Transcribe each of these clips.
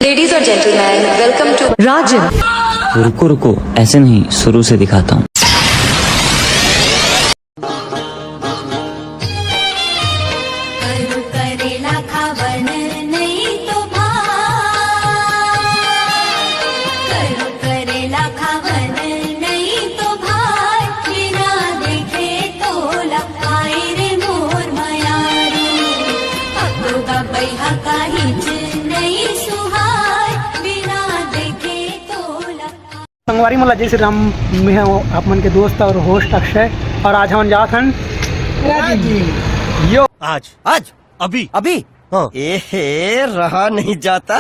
Ladies और gentleman, welcome to राजन। रुको रुको, ऐसे नहीं, शुरू से दिखाता हूँ। करेला खावन नहीं तो करेला खावन नहीं तो भाई बिना देखे तो लखाई रे मोर मयारू अकोगा बैहा काहीच नहीं सुहाय बिना देखे तो लखाई। संगवारी मला जय श्री राम। मैं हूँ आप मन के दोस्त और होस्ट अक्षय, और आज हम जात हन यो आज अभी हाँ। रहा नहीं जाता।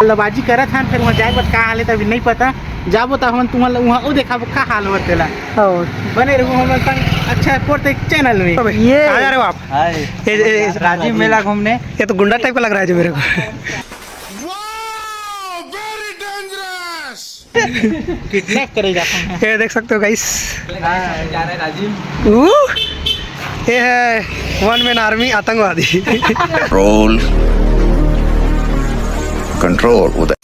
लबाजी करत हन, फिर वहाँ जाए पर का हाल है तभी नहीं पता। जाबो तो हम तुम्हारा वहाँ वो देखा का हाल होतेला बने रहो हम संग। अच्छा पोर्ट एक चैनल में ये आ जा रहे हो आप राजीव मेला घूमने। ये तो गुंडा टाइप का लग रहा है जो मेरे को। किडनैप करे जाता है। ये देख सकते हो गाइस, जा रहे राजीव। ये है वन मैन आर्मी आतंकवादी। रोल कंट्रोल उदय।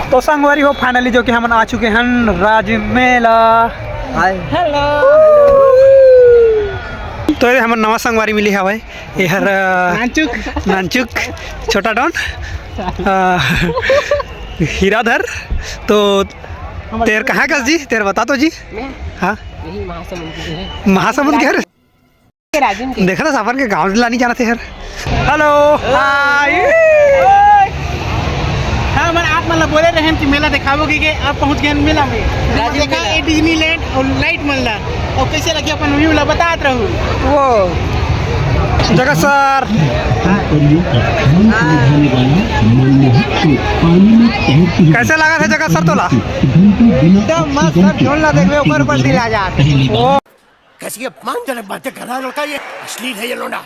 तो संगवारी हो फाइनली जो कि हम आ चुके हैं राजीव मेला। हेलो। तो ये हमारे नवा संगवारी मिली है भाई, ये हर नानचुक छोटा डॉन हीराधर। तो तेर कहाँ का जी, तेर बता तो जी। हाँ महासमुंद के हर देखा था साफर के गाँव लानी जाना थे हर। हेलो हाँ मैंने आप मतलब बोले रहे कि मेला दिखाओगे कि आप पहुंच गए मेला में। देखा ये डिज्नीलैंड और लाइट मिल रहा और कैसे लगे अपन व्यू ला बतात रहूँ वो जगह सर। कैसे लगा था जगह सर तोला? एकदम मस्त सर, झोलना देखने ऊपर ऊपर दिल आ जाता। कैसी अपमानजनक बातें कर रहा है लड़का, ये अश्लील है ये लोना।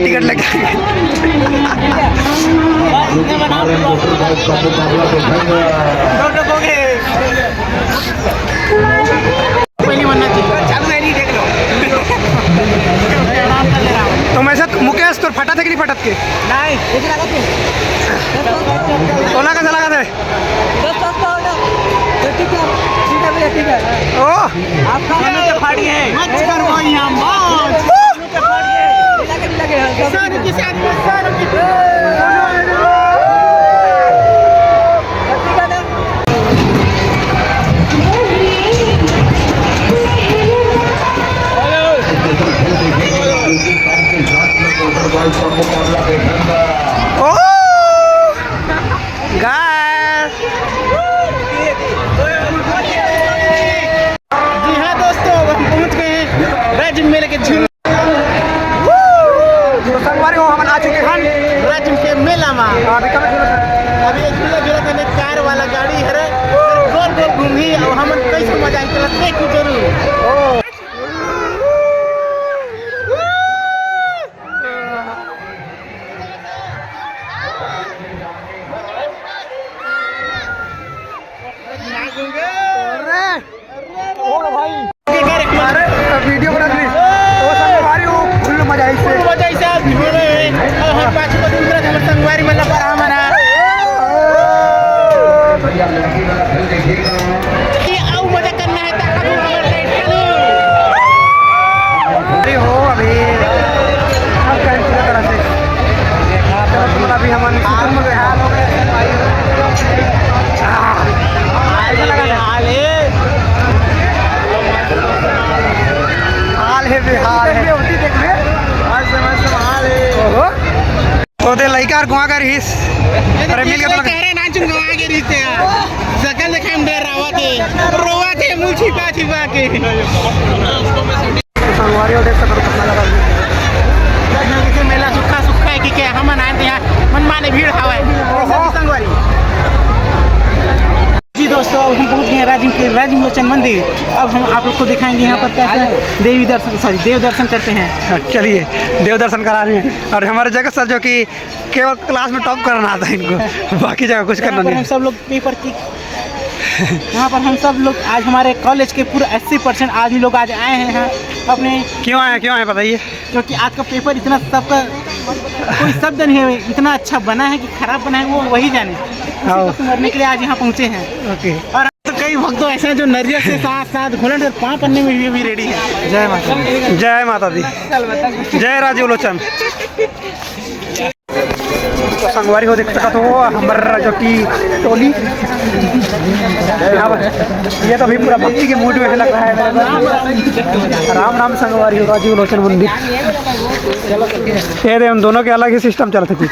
टिकट लगे तो मैं सब मुकेश तो फटा थे कि नहीं फटत के नहीं ओला का लगा थे ठीक है ओ आपका के झूल संगवारी हो हम आ चुके हैं राजिम के मेला में। अभी कब अभी झूला झूला तने कार वाला गाड़ी है गोल गोल घूमी और हम कैसे मजा आई चलत देखू जरूर। वीडियो बना दी वो संगवारी हो फुल मजा आई से मजा ऐसे आप भिड़े हैं और हम पाँच बजे उतरे हम संगवारी मतलब पर हमारा ये आओ मजा करना है तो अब हमारा राइड चलो। अरे हो अभी हम करें पूरी तरह से तो अभी हम शूटिंग में हाल हो गए हाल है बेहाल है होती देख ले आज समझ हाल है ओहो तो दे लइका और गुआ कर हिस अरे मिल के तो कह रहे नाचुन गवा के रिश्ते हैं सकल देखा हम डर रोवा के मुंह छिपा छिपा के संगवारी हो देख सकते हो कितना लगा के मेला सुखा सुखा है कि क्या हम आए यहाँ मन माने भीड़ हवा है संगवारी। जी दोस्तों अब हम पहुँच गए हैं राजिम लोचन मंदिर। अब हम आप लोग को दिखाएंगे यहाँ पर कैसे देव दर्शन करते हैं। चलिए देव दर्शन करा रहे हैं और हमारे जगह सर जो कि केवल क्लास में टॉप करना आता है इनको बाकी जगह कुछ करना नहीं। हम सब लोग पेपर की यहाँ पर हम सब लोग आज हमारे कॉलेज के पूरा 80% आदमी लोग आज आए हैं यहाँ अपने। क्यों आए बताइए। क्योंकि आज का पेपर इतना सबका कोई शब्द नहीं है इतना अच्छा बना है कि खराब बना है वो वही जाने मरने के लिए आज यहाँ पहुँचे हैं। ओके और तो कई भक्त तो ऐसे हैं जो नरियल से साथ साथ घोलट और पाँव पन्ने में भी रेडी है। जय माता दी जय राजीव लोचन। तो संगवारी हो देख सका तो हमारा जो की टोली ये तो अभी पूरा भक्ति के मूड में लग रहा है। राम राम संगवारी हो राजीव लोचन मंदिर ये हम दोनों के अलग ही सिस्टम चलते कुछ।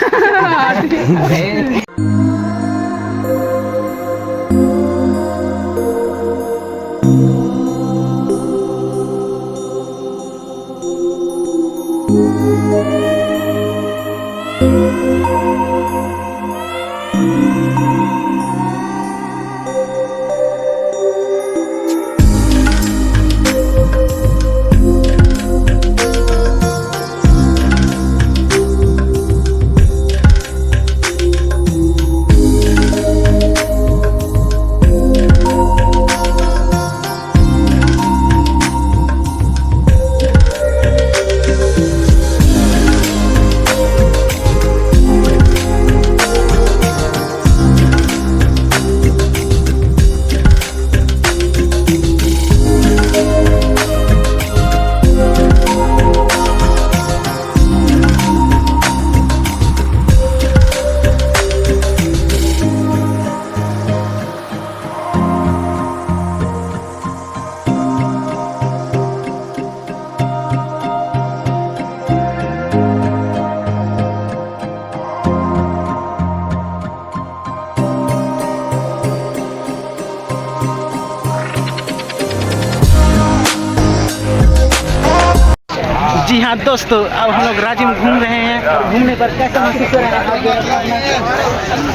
जी हाँ दोस्तों अब हम लोग राजिम घूम रहे हैं और घूमने पर कैसा महसूस हो रहा है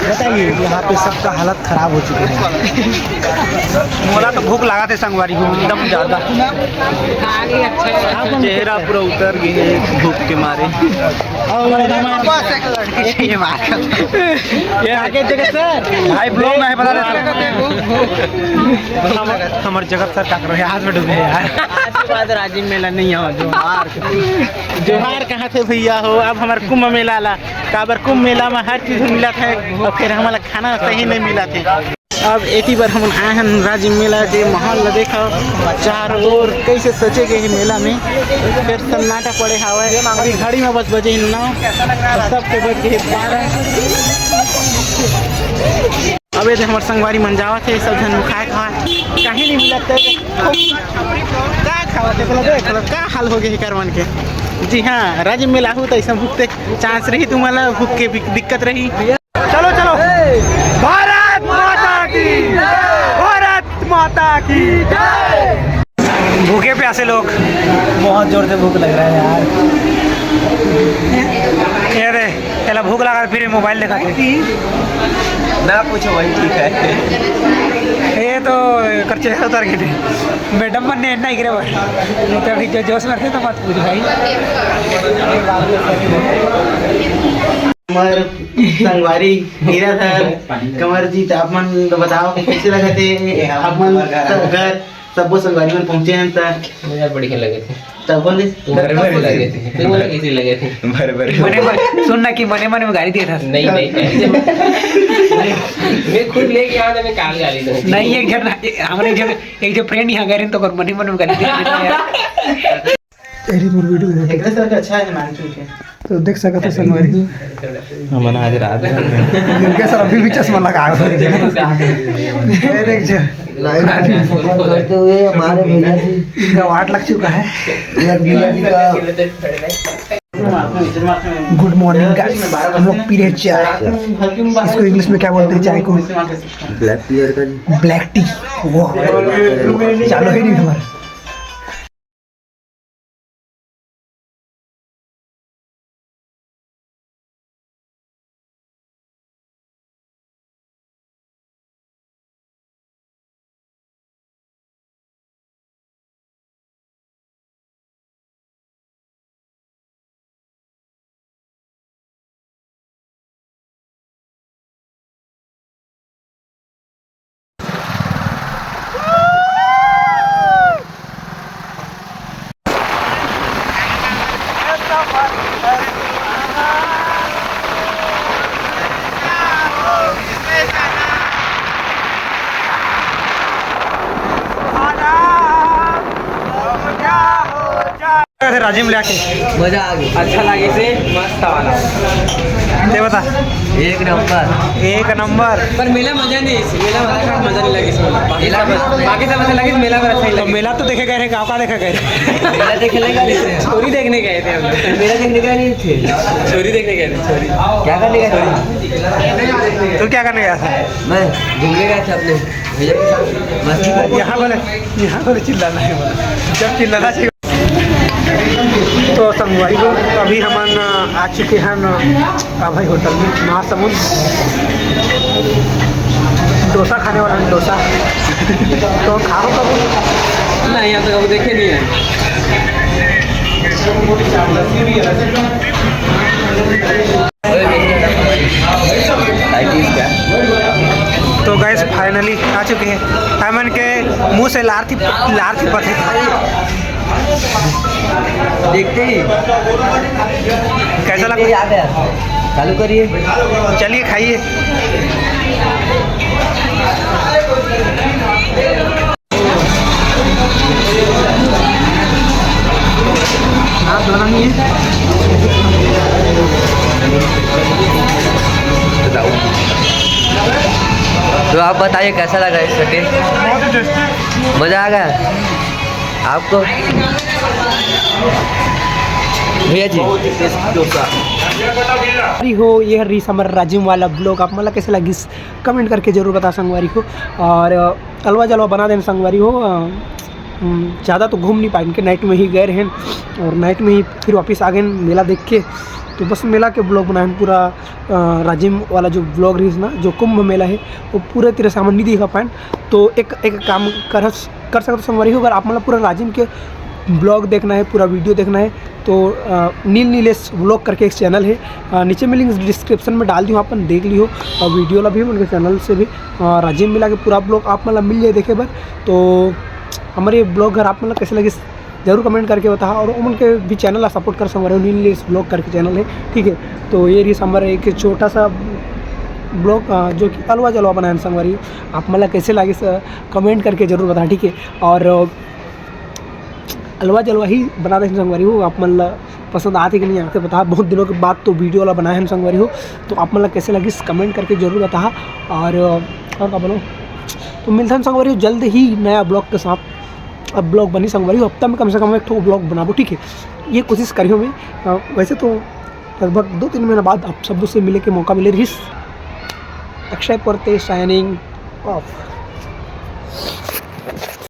बताइए। यहाँ पे सबका हालत खराब हो चुकी है। मोला तो भूख लगा थे संगवारी को एकदम ज़्यादा चेहरा पूरा उतर गया भूख के मारे। ये आगे जगह सर भाई ब्लॉग में है बता रहे हमारे जगत सर क्या कर रहे हैं हाथ में डूबे यार। राजिम मेला नहीं हो जोहार कहाँ थे भैया हो। अब हमारे कुंभ मेला ला काबर कुंभ मेला में हर चीज़ मिला था और फिर हमारा खाना सही नहीं मिला था। अब एक ही बार हम आए हैं राजिम मेला के माहौल देखो चारों ओर कैसे सजे गए मेला में फिर सन्नाटा पड़े हवा अभी घड़ी में बस बजे 9 सबके बज गए 12। अब ये हमारे संगवारी मंजावा थे सब जन खाए कहीं नहीं मिला क्या खावा थे क्या हाल हो गए करवन के। जी हाँ राजिम मेला हो तो ऐसा भूखते चांस रही तुम्हारा भूख के दिक्कत रही। चलो चलो भारत माता की भारत माता की जय। भूखे प्यासे लोग, बहुत जोर से भूख लग रहा है यार। ये रे पहला भूख लगा फिर मोबाइल दिखाते ना पूछो भाई, ठीक है। ये तो कर चेहरा उतर गए थे मैडम बनने इतना ही गिरे भाई, नहीं तो अभी जो जोश में थे तो मत पूछ भाई। कमर संगवारी हीरा सर कमर जी तापमान तो बताओ कैसे लगे थे तापमान घर सब संगवारी में पहुंचे हैं सर। मुझे बढ़िया लगे थे, तब बोले भरे लगे थे, तुम्हें कैसे लगे थे? मने सुनना कि मने मने में गाली दिया था। नहीं ऐसे मैं खुद लेके आया था, मैं काल गाली दूं। नहीं एक जन हमारे एक जो फ्रेंड यहाँ गए तो मने मने में गाली दिया यार। तेरी मोर वीडियो एक सर का अच्छा है मानसून के तो देख सका था संगवारी हम आज रात इनके सर अभी भी चश्मा लगा है देख जो करते हुए हमारे भैया जी इनका वाट लग चुका है। भैया जी का गुड मॉर्निंग गाइस, हम लोग पी रहे चाय। इसको इंग्लिश में क्या बोलते हैं चाय को? Black T. वो चालू ही नहीं हमारा। राजिम लेके मजा आ गया, अच्छा लगे से मस्त वाला। ये बता एक नंबर। पर मेला मजा नहीं, मेला मजा नहीं लगे इसमें। बाकी सब अच्छा लगे, मेला पर अच्छा ही तो लगे। मेला तो देखे गए थे, गाँव का देखे गए थे। मेला देखने गए थे, छोरी देखने गए थे हम लोग। मेला देखने गए नहीं थे, छोरी देखने गए थे। छोरी क्या करने गए थे? तू क्या करने गया था? मैं घूमने गया था अपने भैया के साथ, मस्ती करने। यहाँ बोले चिल्लाना है, जब चिल्लाना चाहिए। तो संगवारी को अभी हम आ चुके हैं भाई होटल में महासमुंद। डोसा खाने वाला है, डोसा तो खाओ कब? नहीं यहाँ तो कभी देखे नहीं है। तो गैस फाइनली आ चुके हैं। हमन के मुंह से लार थी पड़ती। देखते ही कैसा लगा? याद है, चालू करिए, चलिए खाइए। आप दोनों ही तो आप बताइए कैसा लगा इस टेस्ट? मज़ा आ गया आपको भैया जी? हो ये री समर राजिम वाला ब्लॉग आप मतलब कैसे लगी कमेंट करके ज़रूर बता संगवारी को। और अलवा जलवा बना देना संगवारी हो। ज़्यादा तो घूम नहीं पाए, इनके नाइट में ही गए हैं और नाइट में ही फिर वापस आ गए मेला देख के। तो बस मेला के ब्लॉग बनाए पूरा राजिम वाला जो ब्लॉग रही ना, जो कुंभ मेला है वो पूरे तरह से हम नहीं दिखा पाए। तो एक काम कर सकते संगवारी हो। अगर आप मतलब पूरा राजिम के ब्लॉग देखना है, पूरा वीडियो देखना है तो नीलेश ब्लॉग करके एक चैनल है, नीचे में लिंक डिस्क्रिप्शन में डाल दी हूँ, अपन देख ली हो। और वीडियो वाला भी उनके चैनल से भी राजिम मेला के पूरा ब्लॉग आप मतलब मिल जाए देखे बार। तो हमारे ब्लॉग घर आप मतलब कैसे लगे ज़रूर कमेंट करके बता। और उनके भी चैनल सपोर्ट कर सकते हो, नीलेश ब्लॉग करके चैनल है, ठीक है। तो ये रही हमारा एक छोटा सा ब्लॉग जो कि अलवा जलवा बनाए संगवारी। आप मतलब कैसे लगे कमेंट करके ज़रूर बताएं, ठीक है। और अलवा जलवा ही बना दें संगवारी हो। आप मतलब पसंद आते कि नहीं आते बता। बहुत दिनों के बाद तो वीडियो वाला बनाए हैं संगवारी हो। तो आप मतलब कैसे लगी कमेंट करके ज़रूर बता। और क्या बोलो, तो मिलते हैं संगवारी हो जल्द ही नया ब्लॉग के साथ। अब ब्लॉग बनी संगवारी हो, हफ्ता में कम से कम एक तो ब्लॉग बनाबो, ठीक है। ये कोशिश करी हूँ मैं। वैसे तो लगभग 2-3 महीने बाद आप सब से मिले के मौका मिले रही। अक्षय परते साइनिंग ऑफ।